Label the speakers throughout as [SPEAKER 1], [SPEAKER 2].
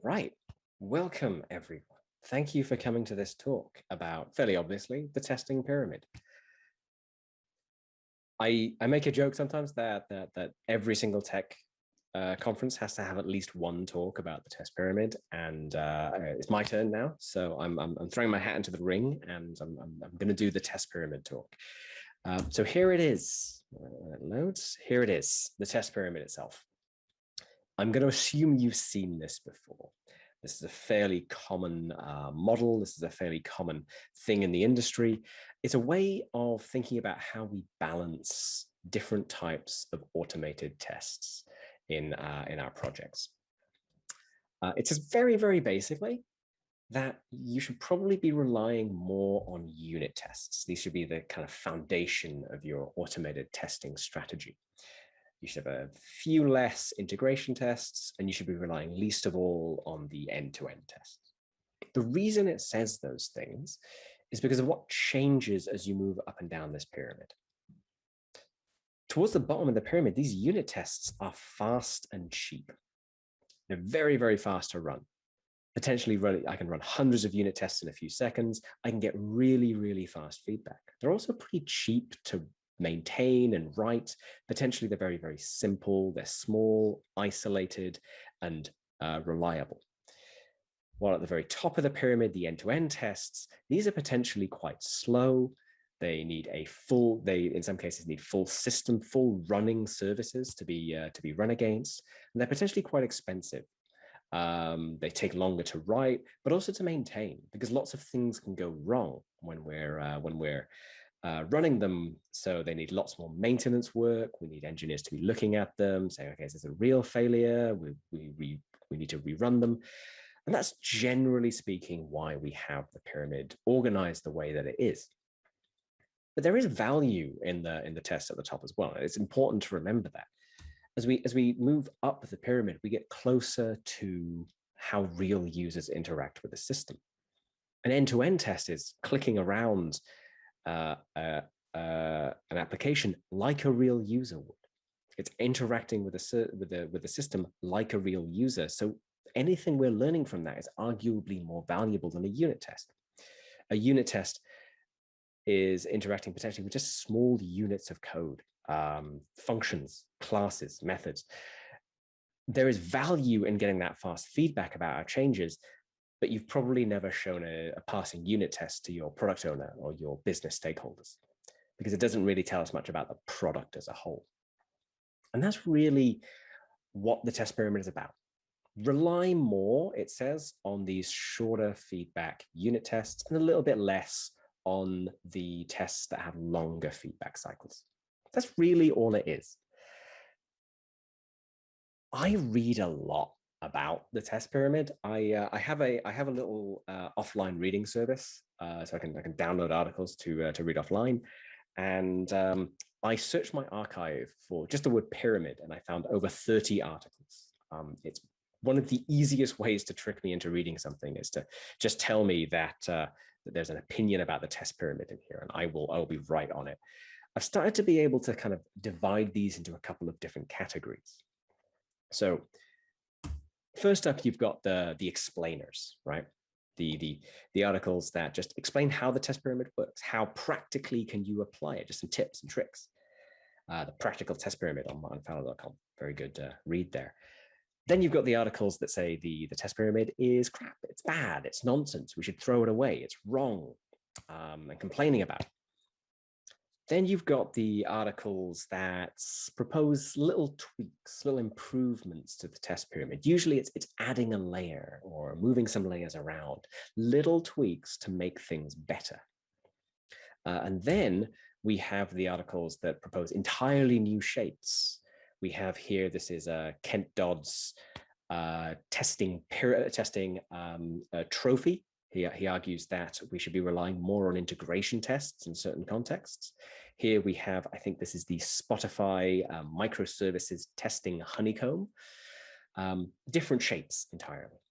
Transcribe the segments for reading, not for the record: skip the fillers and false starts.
[SPEAKER 1] Right. Welcome, everyone. Thank you for coming to this talk about, fairly obviously, the testing pyramid. I make a joke sometimes that every single tech conference has to have at least one talk about the test pyramid, and it's my turn now. So I'm throwing my hat into the ring, and I'm going to do the test pyramid talk. So here it is. It loads. Here it is, the test pyramid itself. I'm going to assume you've seen this before. This is a fairly common model. This is a fairly common thing in the industry. It's a way of thinking about how we balance different types of automated tests in our projects. It says very, very basically that you should probably be relying more on unit tests. These should be the kind of foundation of your automated testing strategy. You should have a few less integration tests, and you should be relying least of all on the end-to-end tests. The reason it says those things is because of what changes as you move up and down this pyramid. Towards the bottom of the pyramid, these unit tests are fast and cheap. They're very, very fast to run. Potentially, I can run hundreds of unit tests in a few seconds. I can get really, really fast feedback. They're also pretty cheap to maintain and write. Potentially, they're very, very simple. They're small, isolated, and reliable. While at the very top of the pyramid, the end-to-end tests, these are potentially quite slow. They need in some cases need full system, full running services to be run against, and they're potentially quite expensive. They take longer to write, but also to maintain, because lots of things can go wrong when we're running them. So they need lots more maintenance work. We need engineers to be looking at them, saying, okay, is this a real failure? We need to rerun them. And that's generally speaking why we have the pyramid organized the way that it is. But there is value in the test at the top as well. It's important to remember that. As we move up the pyramid, we get closer to how real users interact with the system. An end-to-end test is clicking around an application like a real user would. It's interacting with the system like a real user. So anything we're learning from that is arguably more valuable than a unit test. A unit test is interacting potentially with just small units of code, functions, classes, methods. There is value in getting that fast feedback about our changes, but you've probably never shown a passing unit test to your product owner or your business stakeholders, because it doesn't really tell us much about the product as a whole. And that's really what the test pyramid is about. Rely more, it says, on these shorter feedback unit tests and a little bit less on the tests that have longer feedback cycles. That's really all it is. I read a lot about the test pyramid. I have a little offline reading service, so I can download articles to read offline, and I searched my archive for just the word pyramid, and I found over 30 articles. It's one of the easiest ways to trick me into reading something is to just tell me that there's an opinion about the test pyramid in here, and I'll be right on it. I've started to be able to kind of divide these into a couple of different categories. So first up, you've got the explainers, right? The articles that just explain how the test pyramid works. How practically can you apply it? Just some tips and tricks. The practical test pyramid on untitled.com. Very good read there. Then you've got the articles that say the test pyramid is crap, it's bad, it's nonsense, we should throw it away, it's wrong, and complaining about it. Then you've got the articles that propose little tweaks, little improvements to the test pyramid. Usually it's adding a layer or moving some layers around, little tweaks to make things better. And then we have the articles that propose entirely new shapes. We have here, this is Kent Dodd's testing trophy. He argues that we should be relying more on integration tests in certain contexts. Here we have, I think this is the Spotify Microservices testing honeycomb. Different shapes entirely.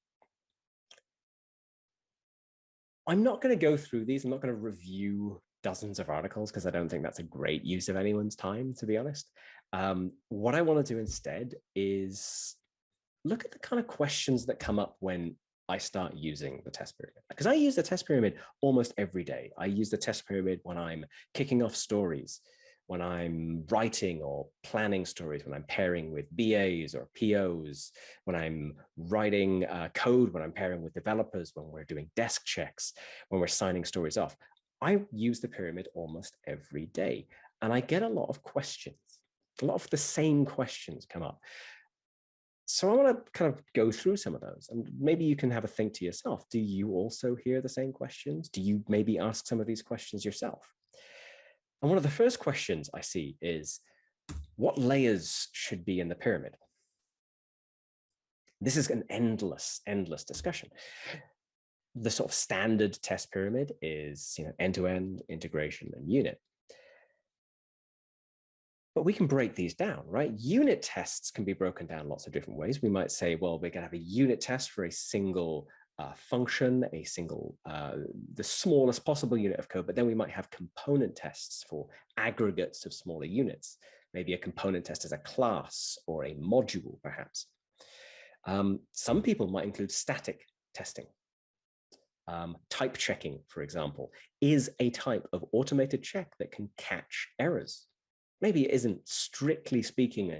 [SPEAKER 1] I'm not going to go through these. I'm not going to review dozens of articles because I don't think that's a great use of anyone's time, to be honest. What I want to do instead is look at the kind of questions that come up when I start using the test pyramid. Because I use the test pyramid almost every day. I use the test pyramid when I'm kicking off stories, when I'm writing or planning stories, when I'm pairing with BAs or POs, when I'm writing code, when I'm pairing with developers, when we're doing desk checks, when we're signing stories off. I use the pyramid almost every day. And I get a lot of questions. A lot of the same questions come up. So I want to kind of go through some of those, and maybe you can have a think to yourself. Do you also hear the same questions? Do you maybe ask some of these questions yourself? And one of the first questions I see is, what layers should be in the pyramid? This is an endless discussion. The sort of standard test pyramid is, end-to-end, integration, and unit. But we can break these down, right? Unit tests can be broken down lots of different ways. We might say, well, we're going to have a unit test for a single function, a single, the smallest possible unit of code, but then we might have component tests for aggregates of smaller units. Maybe a component test as a class or a module, perhaps. Some people might include static testing. Type checking, for example, is a type of automated check that can catch errors. Maybe it isn't, strictly speaking,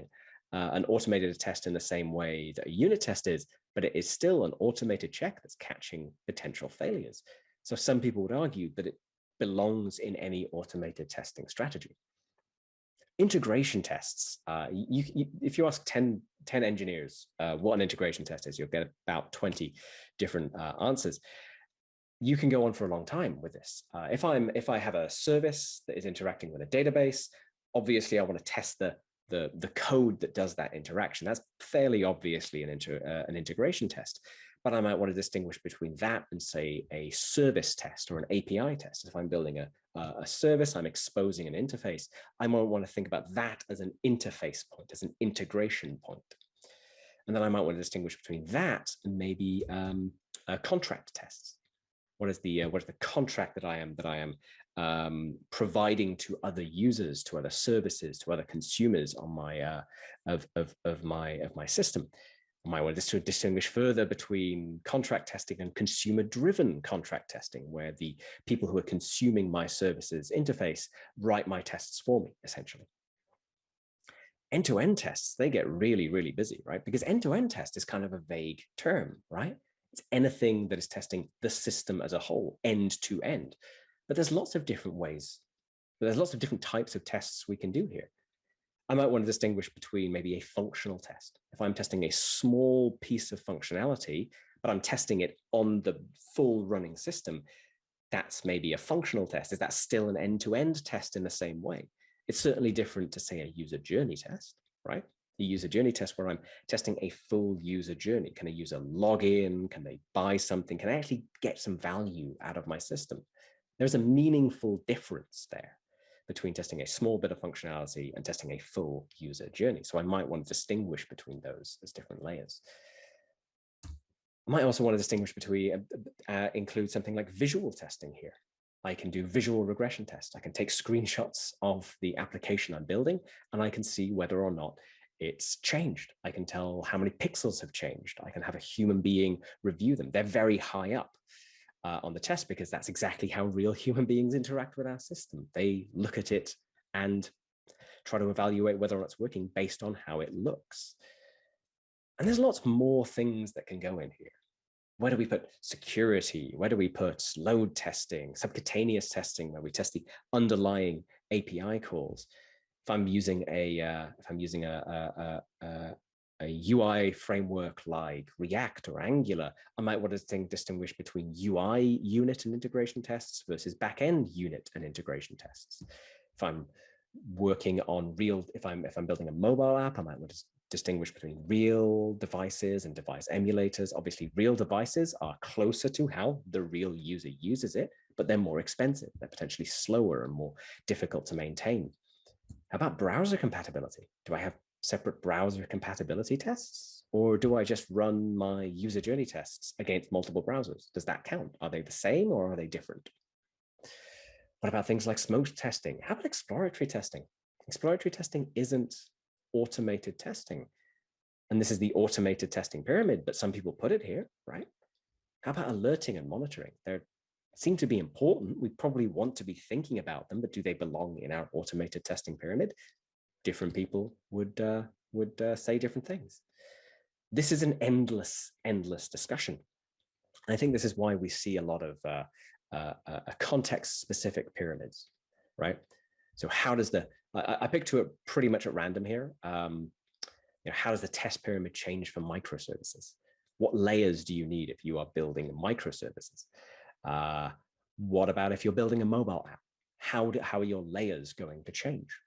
[SPEAKER 1] an automated test in the same way that a unit test is, but it is still an automated check that's catching potential failures. So some people would argue that it belongs in any automated testing strategy. Integration tests, if you ask 10 engineers what an integration test is, you'll get about 20 different answers. You can go on for a long time with this. If I have a service that is interacting with a database, obviously, I want to test the code that does that interaction. That's fairly obviously an integration test. But I might want to distinguish between that and, say, a service test or an API test. If I'm building a service, I'm exposing an interface, I might want to think about that as an interface point, as an integration point. And then I might want to distinguish between that and maybe contract tests. What is the contract that I am providing to other users, to other services, to other consumers on my of my system? I might want to distinguish further between contract testing and consumer-driven contract testing, where the people who are consuming my services interface write my tests for me, essentially. End-to-end tests, they get really, really busy, right? Because end-to-end test is kind of a vague term, right? It's anything that is testing the system as a whole, end to end. But there's lots of different ways. There's lots of different types of tests we can do here. I might want to distinguish between maybe a functional test. If I'm testing a small piece of functionality, but I'm testing it on the full running system, that's maybe a functional test. Is that still an end-to-end test in the same way? It's certainly different to, say, a user journey test, right? A user journey test where I'm testing a full user journey. Can a user log in? Can they buy something? Can I actually get some value out of my system? There's a meaningful difference there between testing a small bit of functionality and testing a full user journey. So I might want to distinguish between those as different layers. I might also want to distinguish between, include something like visual testing here. I can do visual regression tests. I can take screenshots of the application I'm building, and I can see whether or not it's changed. I can tell how many pixels have changed. I can have a human being review them. They're very high up on the test because that's exactly how real human beings interact with our system. They look at it and try to evaluate whether or not it's working based on how it looks. And there's lots more things that can go in here. Where do we put security? Where do we put load testing, subcutaneous testing, where we test the underlying API calls? If I'm using a UI framework like React or Angular, I might want to distinguish between UI unit and integration tests versus backend unit and integration tests. If I'm working on if I'm building a mobile app, I might want to distinguish between real devices and device emulators. Obviously, real devices are closer to how the real user uses it, but they're more expensive. They're potentially slower and more difficult to maintain. How about browser compatibility? Do I have separate browser compatibility tests? Or do I just run my user journey tests against multiple browsers? Does that count? Are they the same or are they different? What about things like smoke testing? How about exploratory testing? Exploratory testing isn't automated testing. And this is the automated testing pyramid, but some people put it here, right? How about alerting and monitoring? They seem to be important. We probably want to be thinking about them, but do they belong in our automated testing pyramid? Different people would say different things. This is an endless discussion. And I think this is why we see a lot of context-specific pyramids, right? So how does I picked two pretty much at random here. How does the test pyramid change for microservices? What layers do you need if you are building microservices? What about if you're building a mobile app? How are your layers going to change?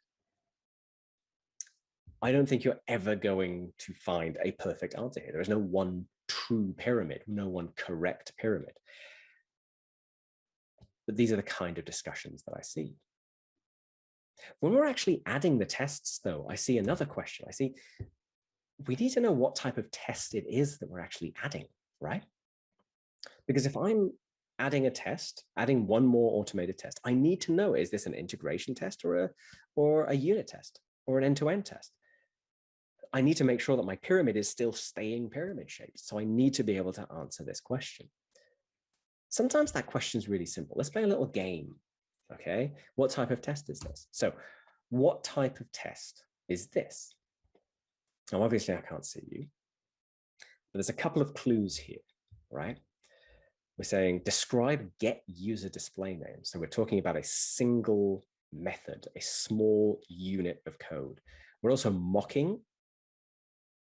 [SPEAKER 1] I don't think you're ever going to find a perfect answer here. There is no one true pyramid, no one correct pyramid. But these are the kind of discussions that I see. When we're actually adding the tests, though, I see another question. I see we need to know what type of test it is that we're actually adding, right? Because if I'm adding a test, adding one more automated test, I need to know, is this an integration test or a unit test or an end-to-end test? I need to make sure that my pyramid is still staying pyramid shaped. So I need to be able to answer this question. Sometimes that question is really simple. Let's play a little game, okay? What type of test is this? So what type of test is this? Now, obviously I can't see you, but there's a couple of clues here, right? We're saying describe get user display name. So we're talking about a single method, a small unit of code. We're also mocking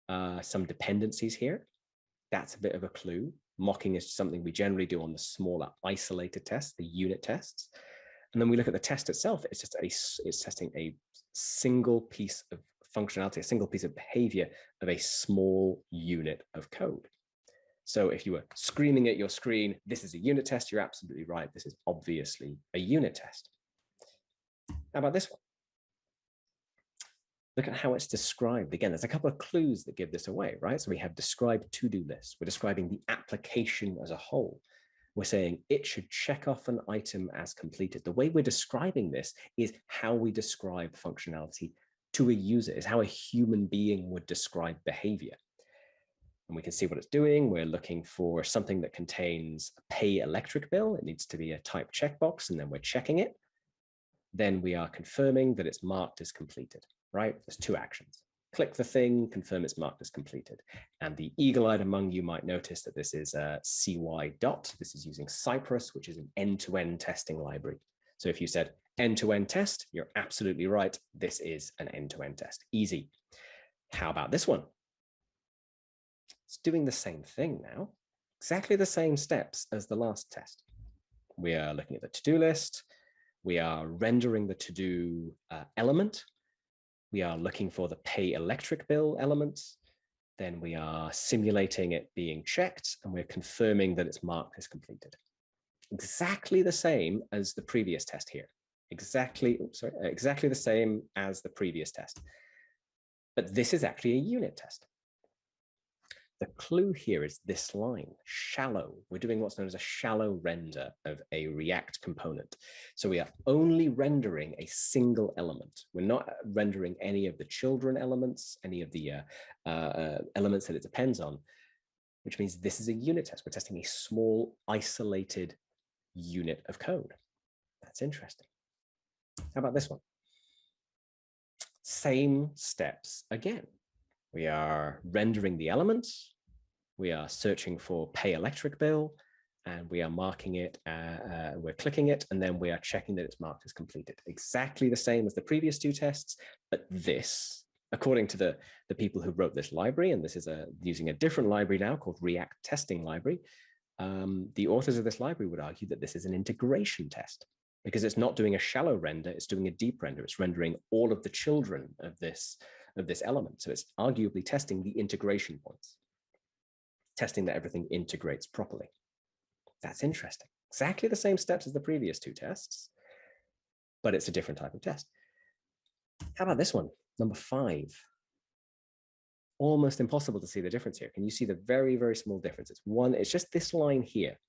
[SPEAKER 1] some dependencies here. That's a bit of a clue. Mocking is something we generally do on the smaller isolated tests, the unit tests. And then we look at the test itself. It's just it's testing a single piece of functionality, a single piece of behavior of a small unit of code. So if you were screaming at your screen, this is a unit test, you're absolutely right. This is obviously a unit test. How about this one? Look at how it's described. Again, there's a couple of clues that give this away, right? So we have described to-do list. We're describing the application as a whole. We're saying it should check off an item as completed. The way we're describing this is how we describe functionality to a user, is how a human being would describe behavior. And we can see what it's doing. We're looking for something that contains a pay electric bill. It needs to be a type checkbox, and then we're checking it. Then we are confirming that it's marked as completed, right? There's two actions. Click the thing, confirm it's marked as completed. And the eagle-eyed among you might notice that this is a CY dot. This is using Cypress, which is an end-to-end testing library. So if you said end-to-end test, you're absolutely right. This is an end-to-end test. Easy. How about this one? It's doing the same thing now, exactly the same steps as the last test. We are looking at the to-do list. We are rendering the to-do element. We are looking for the pay electric bill element. Then we are simulating it being checked, and we're confirming that it's marked as completed. Exactly the same as the previous test here. Exactly the same as the previous test. But this is actually a unit test. The clue here is this line, shallow. We're doing what's known as a shallow render of a React component. So we are only rendering a single element. We're not rendering any of the children elements, any of the elements that it depends on, which means this is a unit test. We're testing a small, isolated unit of code. That's interesting. How about this one? Same steps again. We are rendering the elements, we are searching for pay electric bill, and we are marking it, we're clicking it, and then we are checking that it's marked as completed. Exactly the same as the previous two tests, but this, according to the people who wrote this library, and this is using a different library now called React Testing Library, the authors of this library would argue that this is an integration test, because it's not doing a shallow render, it's doing a deep render. It's rendering all of the children of this element. So it's arguably testing the integration points, testing that everything integrates properly. That's interesting. Exactly the same steps as the previous two tests, but it's a different type of test. How about this one, number 5? Almost impossible to see the difference here. Can you see the very, very small difference? It's just this line here.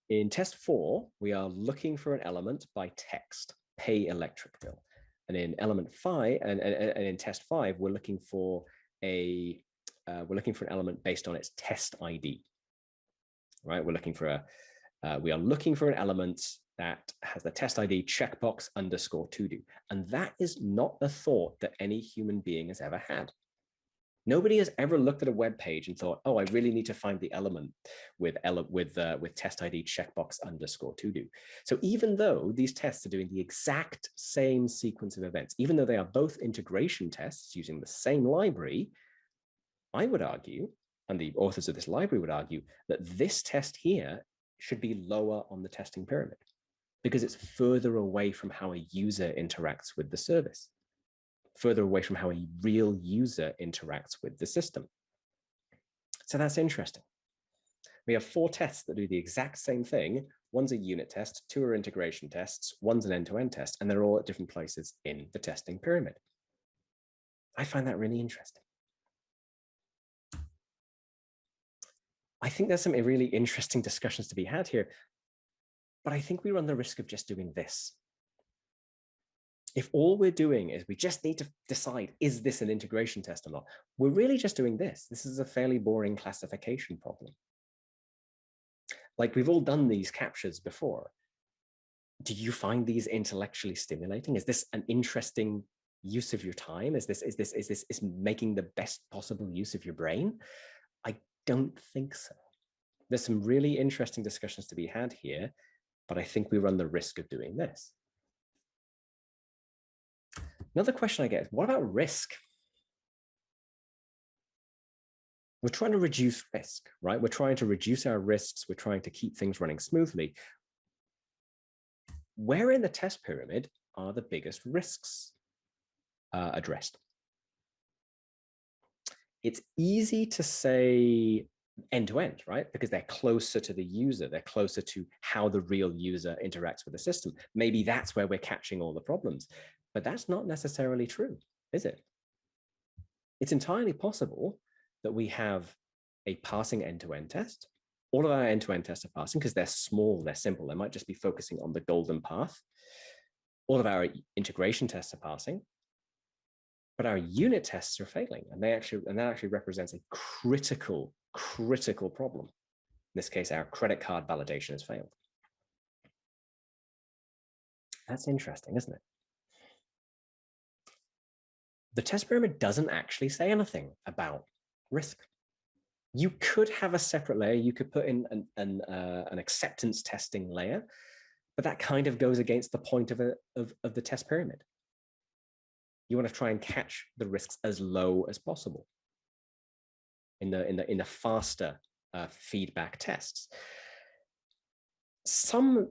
[SPEAKER 1] In test 4, we are looking for an element by text, pay electric bill. And in element 5, and in test 5, we're looking for an element based on its test ID, right? We are looking for an element that has the test ID checkbox _to do. And that is not a thought that any human being has ever had. Nobody has ever looked at a web page and thought, oh, I really need to find the element with test ID checkbox _to do. So even though these tests are doing the exact same sequence of events, even though they are both integration tests using the same library, I would argue, and the authors of this library would argue, that this test here should be lower on the testing pyramid because it's further away from how a user interacts with the service, further away from how a real user interacts with the system. So that's interesting. We have 4 tests that do the exact same thing. One's a unit test, 2 are integration tests, one's an end-to-end test, and they're all at different places in the testing pyramid. I find that really interesting. I think there's some really interesting discussions to be had here, but I think we run the risk of just doing this. If all we're doing is we just need to decide, is this an integration test or not? We're really just doing this. This is a fairly boring classification problem. Like, we've all done these captures before. Do you find these intellectually stimulating? Is this an interesting use of your time? Is this making the best possible use of your brain? I don't think so. There's some really interesting discussions to be had here, but I think we run the risk of doing this. Another question I get is, what about risk? We're trying to reduce risk, right? We're trying to reduce our risks. We're trying to keep things running smoothly. Where in the test pyramid are the biggest risks addressed? It's easy to say end-to-end, right? Because they're closer to the user. They're closer to how the real user interacts with the system. Maybe that's where we're catching all the problems. But that's not necessarily true, is it? It's entirely possible that we have a passing end-to-end test. All of our end-to-end tests are passing because they're small, they're simple. They might just be focusing on the golden path. All of our integration tests are passing, but our unit tests are failing, and that actually represents a critical problem. In this case, our credit card validation has failed. That's interesting, isn't it? The test pyramid doesn't actually say anything about risk. You could have a separate layer. You could put in an acceptance testing layer, but that kind of goes against the point of the test pyramid. You want to try and catch the risks as low as possible in the faster feedback tests. Some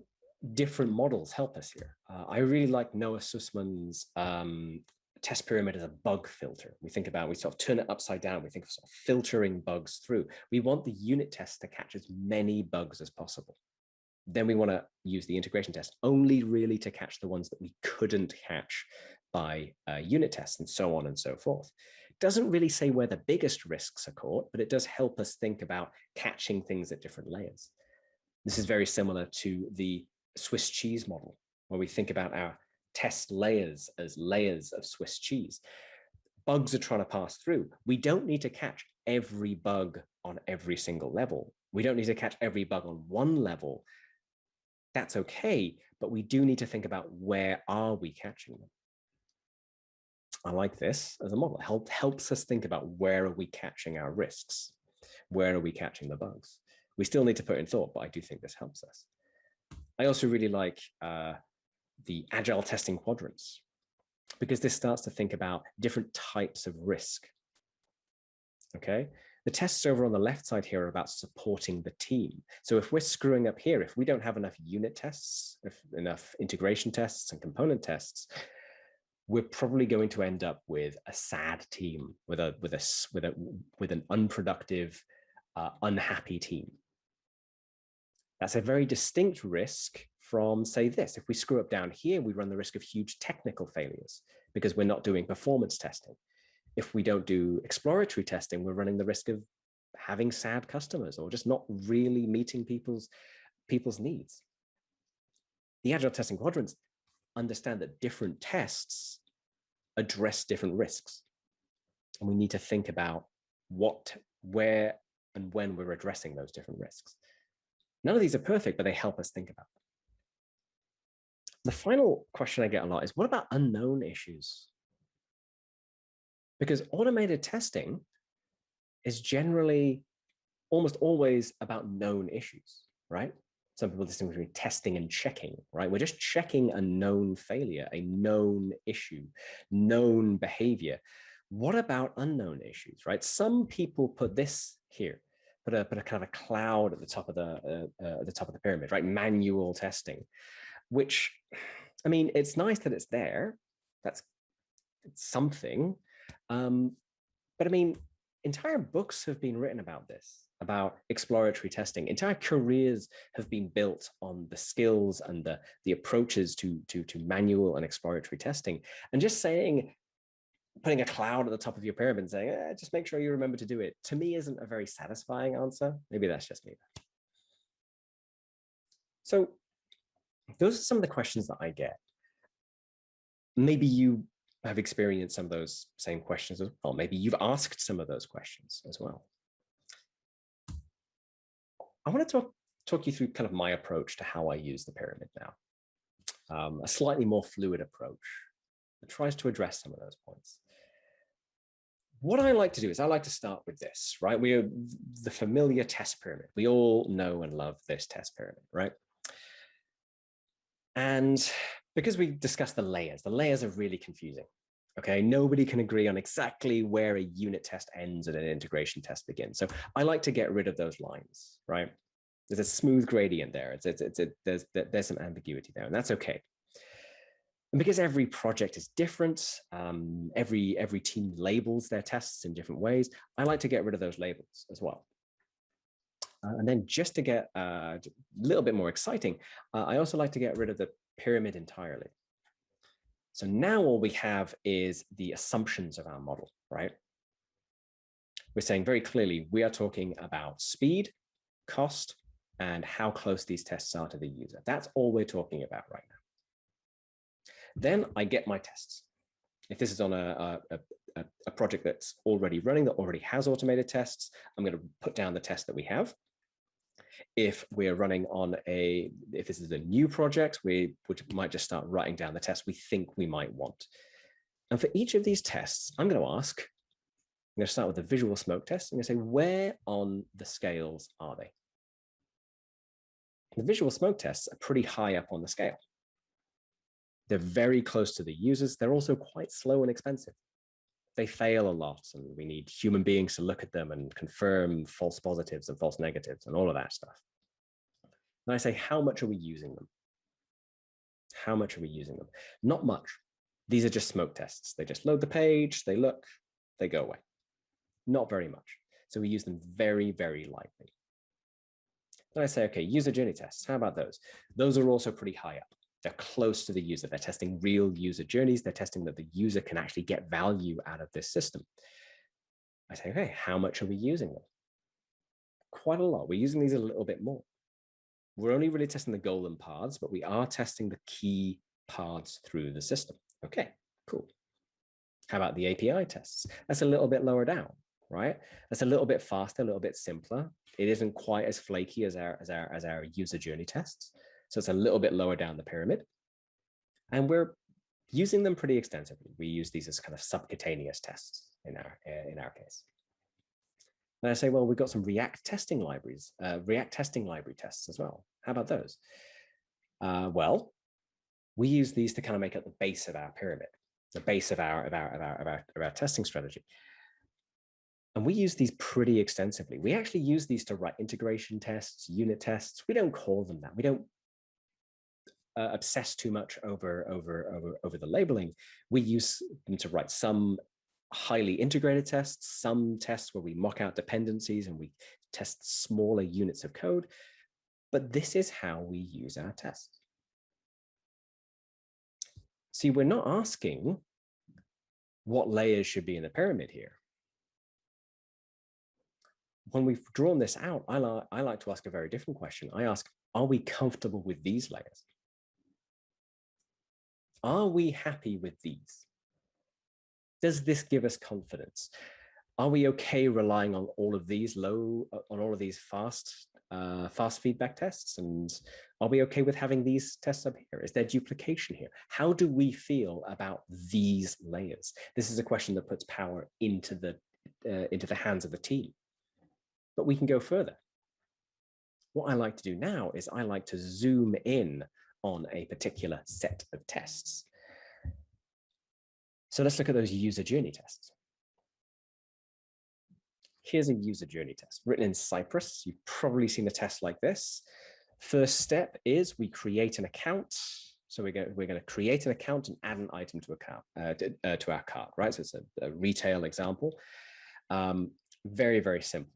[SPEAKER 1] different models help us here. I really like Noah Sussman's test pyramid as a bug filter. We sort of turn it upside down. We think of sort of filtering bugs through. We want the unit test to catch as many bugs as possible. Then we want to use the integration test only really to catch the ones that we couldn't catch by unit tests, and so on and so forth. It doesn't really say where the biggest risks are caught, but it does help us think about catching things at different layers. This is very similar to the Swiss cheese model, where we think about our test layers as layers of Swiss cheese. Bugs are trying to pass through. We don't need to catch every bug on every single level. We don't need to catch every bug on one level. That's okay, but we do need to think about where are we catching them. I like this as a model. It helps us think about where are we catching our risks? Where are we catching the bugs? We still need to put in thought, but I do think this helps us. I also really like the Agile testing quadrants, because this starts to think about different types of risk. Okay, the tests over on the left side here are about supporting the team. So if we're screwing up here, if we don't have enough unit tests, enough integration tests and component tests, we're probably going to end up with a sad team, with an unproductive, unhappy team. That's a very distinct risk from, say, this. If we screw up down here, we run the risk of huge technical failures because we're not doing performance testing. If we don't do exploratory testing, we're running the risk of having sad customers or just not really meeting people's needs. The Agile testing quadrants understand that different tests address different risks. And we need to think about what, where, and when we're addressing those different risks. None of these are perfect, but they help us think about them. The final question I get a lot is, what about unknown issues? Because automated testing is generally almost always about known issues, right? Some people distinguish between testing and checking, right? We're just checking a known failure, a known issue, known behavior. What about unknown issues, right? Some people put this here, put a kind of a cloud at the top of the pyramid, right? Manual testing, which, I mean, it's nice that it's there. That's something. But I mean, entire books have been written about this, about exploratory testing. Entire careers have been built on the skills and the approaches to manual and exploratory testing. And just saying, putting a cloud at the top of your pyramid and saying, just make sure you remember to do it, to me isn't a very satisfying answer. Maybe that's just me. So those are some of the questions that I get. Maybe you have experienced some of those same questions as well. Maybe you've asked some of those questions as well. I want to talk you through kind of my approach to how I use the pyramid now. A slightly more fluid approach that tries to address some of those points. What I like to do is I like to start with this, right? We are the familiar test pyramid. We all know and love this test pyramid, right? And because we discussed the layers are really confusing. Okay, nobody can agree on exactly where a unit test ends and an integration test begins. So I like to get rid of those lines, right? There's a smooth gradient there. There's some ambiguity there, and that's okay. And because every project is different, every team labels their tests in different ways, I like to get rid of those labels as well. And then just to get a little bit more exciting, I also like to get rid of the pyramid entirely. So now all we have is the assumptions of our model, right? We're saying very clearly, we are talking about speed, cost, and how close these tests are to the user. That's all we're talking about right now. Then I get my tests. If this is on a project that's already running, that already has automated tests, I'm going to put down the test that we have. If we're running on if this is a new project, we might just start writing down the tests we think we might want. And for each of these tests, I'm going to ask, I'm going to start with the visual smoke test. I'm going to say, where on the scales are they? The visual smoke tests are pretty high up on the scale. They're very close to the users. They're also quite slow and expensive. They fail a lot, and we need human beings to look at them and confirm false positives and false negatives and all of that stuff. And I say, how much are we using them? How much are we using them? Not much. These are just smoke tests. They just load the page, they look, they go away. Not very much. So we use them very, very lightly. Then I say, okay, user journey tests. How about those? Those are also pretty high up. They're close to the user. They're testing real user journeys. They're testing that the user can actually get value out of this system. I say, okay, how much are we using them? Quite a lot. We're using these a little bit more. We're only really testing the golden paths, but we are testing the key paths through the system. Okay, cool. How about the API tests? That's a little bit lower down, right? That's a little bit faster, a little bit simpler. It isn't quite as flaky as our user journey tests. So it's a little bit lower down the pyramid. And we're using them pretty extensively. We use these as kind of subcutaneous tests in our case. And I say, well, we've got some React testing libraries, React testing library tests as well. How about those? Well, we use these to kind of make up the base of our pyramid, the base of our testing strategy. And we use these pretty extensively. We actually use these to write integration tests, unit tests. We don't call them that. We don't obsess too much over the labeling. We use them to write some highly integrated tests, some tests where we mock out dependencies and we test smaller units of code. But this is how we use our tests. See, we're not asking what layers should be in the pyramid here. When we've drawn this out, I like to ask a very different question. I ask, are we comfortable with these layers? Are we happy with these? Does this give us confidence? Are we okay relying on all of these fast feedback tests? And are we okay with having these tests up here? Is there duplication here? How do we feel about these layers? This is a question that puts power into the hands of the team. But we can go further. What I like to do now is I like to zoom in on a particular set of tests. So let's look at those user journey tests. Here's a user journey test written in Cypress. You've probably seen a test like this. First step is we create an account. So we're going to create an account and add an item to our cart, right? So it's a retail example. Very, very simple.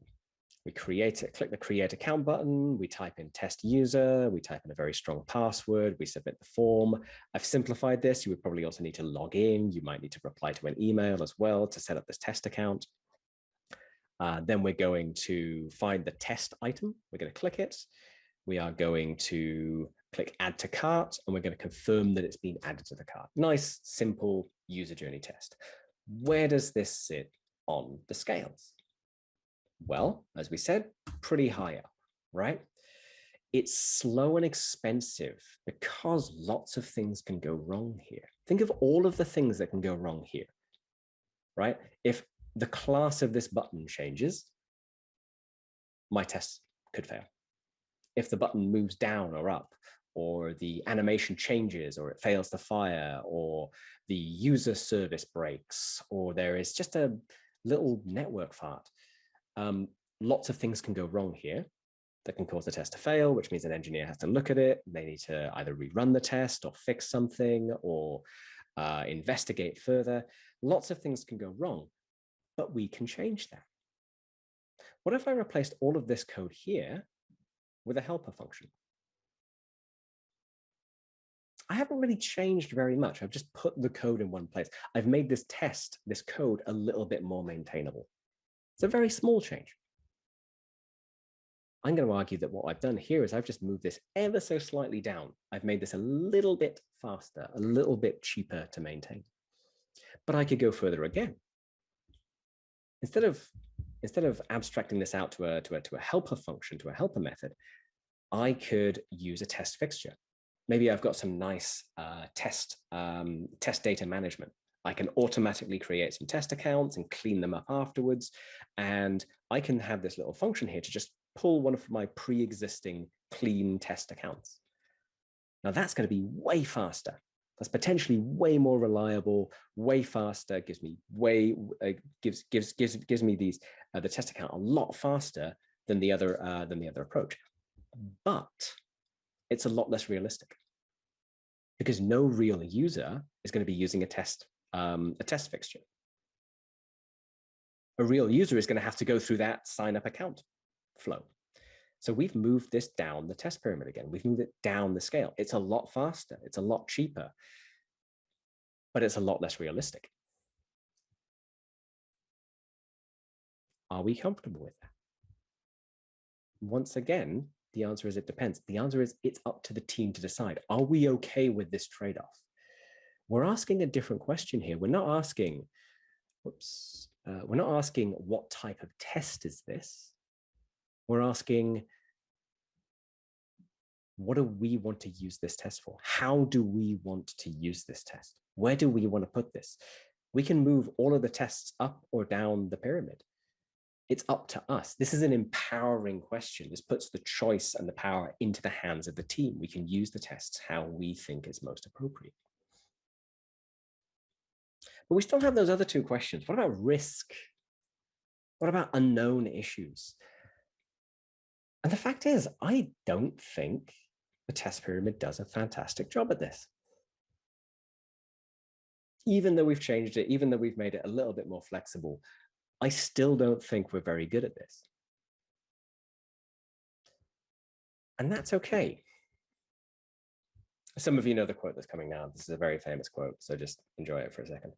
[SPEAKER 1] We click the create account button. We type in test user. We type in a very strong password. We submit the form. I've simplified this. You would probably also need to log in. You might need to reply to an email as well to set up this test account. Then we're going to find the test item. We're going to click it. We are going to click add to cart, and we're going to confirm that it's been added to the cart. Nice, simple user journey test. Where does this sit on the scales? Well, as we said, pretty high up, right? It's slow and expensive because lots of things can go wrong here. Think of all of the things that can go wrong here, right? If the class of this button changes, my test could fail. If the button moves down or up, or the animation changes, or it fails to fire, or the user service breaks, or there is just a little network fart, lots of things can go wrong here that can cause the test to fail, which means an engineer has to look at it. They need to either rerun the test or fix something or investigate further. Lots of things can go wrong, but we can change that. What if I replaced all of this code here with a helper function? I haven't really changed very much. I've just put the code in one place. I've made this code a little bit more maintainable. It's a very small change. I'm going to argue that what I've done here is I've just moved this ever so slightly down. I've made this a little bit faster, a little bit cheaper to maintain. But I could go further again. Instead of abstracting this out to a helper function, to a helper method, I could use a test fixture. Maybe I've got some nice test data management. I can automatically create some test accounts and clean them up afterwards. And I can have this little function here to just pull one of my pre-existing clean test accounts. Now that's going to be way faster. That's potentially way more reliable, way faster. Gives me the test account a lot faster than the other approach. But it's a lot less realistic because no real user is going to be using a test fixture. A real user is going to have to go through that sign up account flow. So we've moved this down the test pyramid again. We've moved it down the scale. It's a lot faster. It's a lot cheaper, but it's a lot less realistic. Are we comfortable with that? Once again, the answer is it depends. The answer is it's up to the team to decide. Are we okay with this trade-off? We're asking a different question here. We're not asking, what type of test is this? We're asking, what do we want to use this test for? How do we want to use this test? Where do we want to put this? We can move all of the tests up or down the pyramid. It's up to us. This is an empowering question. This puts the choice and the power into the hands of the team. We can use the tests how we think is most appropriate. But we still have those other two questions. What about risk? What about unknown issues? And the fact is, I don't think the test pyramid does a fantastic job at this. Even though we've changed it, even though we've made it a little bit more flexible, I still don't think we're very good at this. And that's okay. Some of you know the quote that's coming now. This is a very famous quote, so just enjoy it for a second.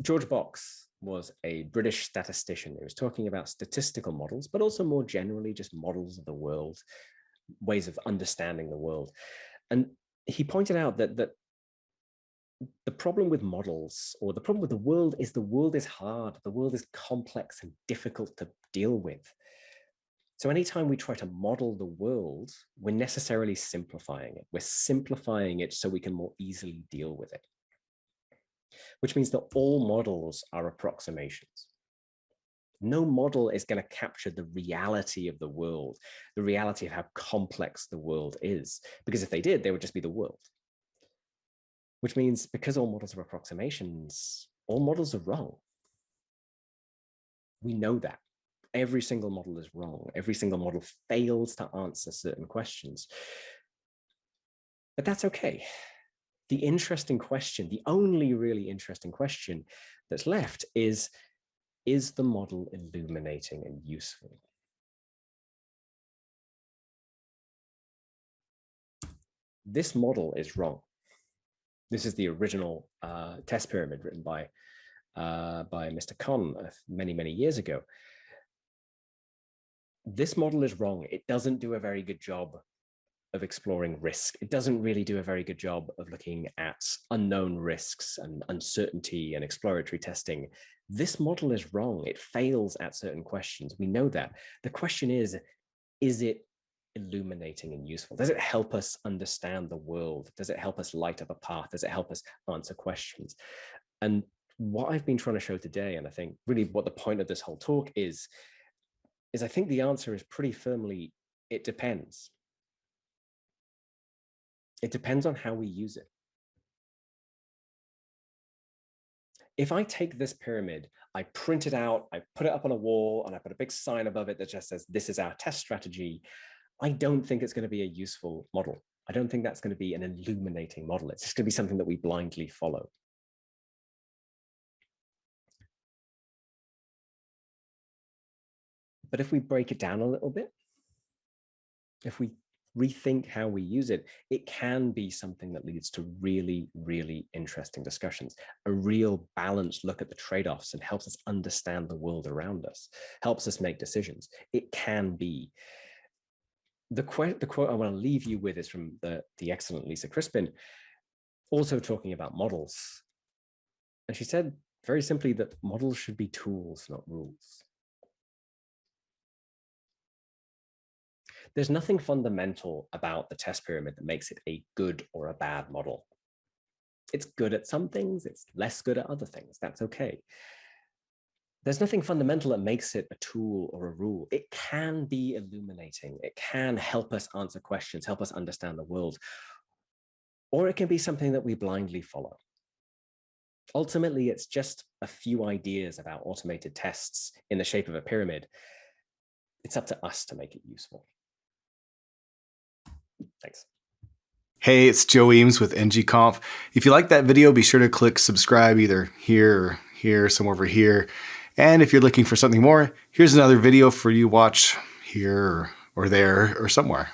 [SPEAKER 1] George Box was a British statistician. He was talking about statistical models, but also more generally just models of the world, ways of understanding the world. And he pointed out that the problem with models, or the problem with the world is hard. The world is complex and difficult to deal with. So anytime we try to model the world, we're necessarily simplifying it. We're simplifying it so we can more easily deal with it, which means that all models are approximations. No model is going to capture the reality of the world, the reality of how complex the world is, because if they did, they would just be the world. Which means because all models are approximations, all models are wrong. We know that. Every single model is wrong. Every single model fails to answer certain questions. But that's okay. The interesting question, the only really interesting question that's left is the model illuminating and useful? This model is wrong. This is the original test pyramid written by Mr. Conn many, many years ago. This model is wrong. It doesn't do a very good job of exploring risk. It doesn't really do a very good job of looking at unknown risks and uncertainty and exploratory testing. This model is wrong. It fails at certain questions. We know that. The question is it illuminating and useful? Does it help us understand the world? Does it help us light up a path? Does it help us answer questions? And what I've been trying to show today, and I think really what the point of this whole talk is I think the answer is pretty firmly, it depends. It depends on how we use it. If I take this pyramid, I print it out, I put it up on a wall, and I put a big sign above it that just says, this is our test strategy, I don't think it's going to be a useful model. I don't think that's going to be an illuminating model. It's just going to be something that we blindly follow. But if we break it down a little bit, if we rethink how we use it, it can be something that leads to really, really interesting discussions, a real balanced look at the trade-offs, and helps us understand the world around us, helps us make decisions. It can be. The quote I want to leave you with is from the excellent Lisa Crispin, also talking about models. And she said very simply that models should be tools, not rules. There's nothing fundamental about the test pyramid that makes it a good or a bad model. It's good at some things, it's less good at other things. That's okay. There's nothing fundamental that makes it a tool or a rule. It can be illuminating. It can help us answer questions, help us understand the world. Or it can be something that we blindly follow. Ultimately, it's just a few ideas about automated tests in the shape of a pyramid. It's up to us to make it useful. Thanks.
[SPEAKER 2] Hey, it's Joe Eames with ng-conf. If you like that video, be sure to click subscribe either here or here, somewhere over here. And if you're looking for something more, here's another video for you to watch here or there or somewhere.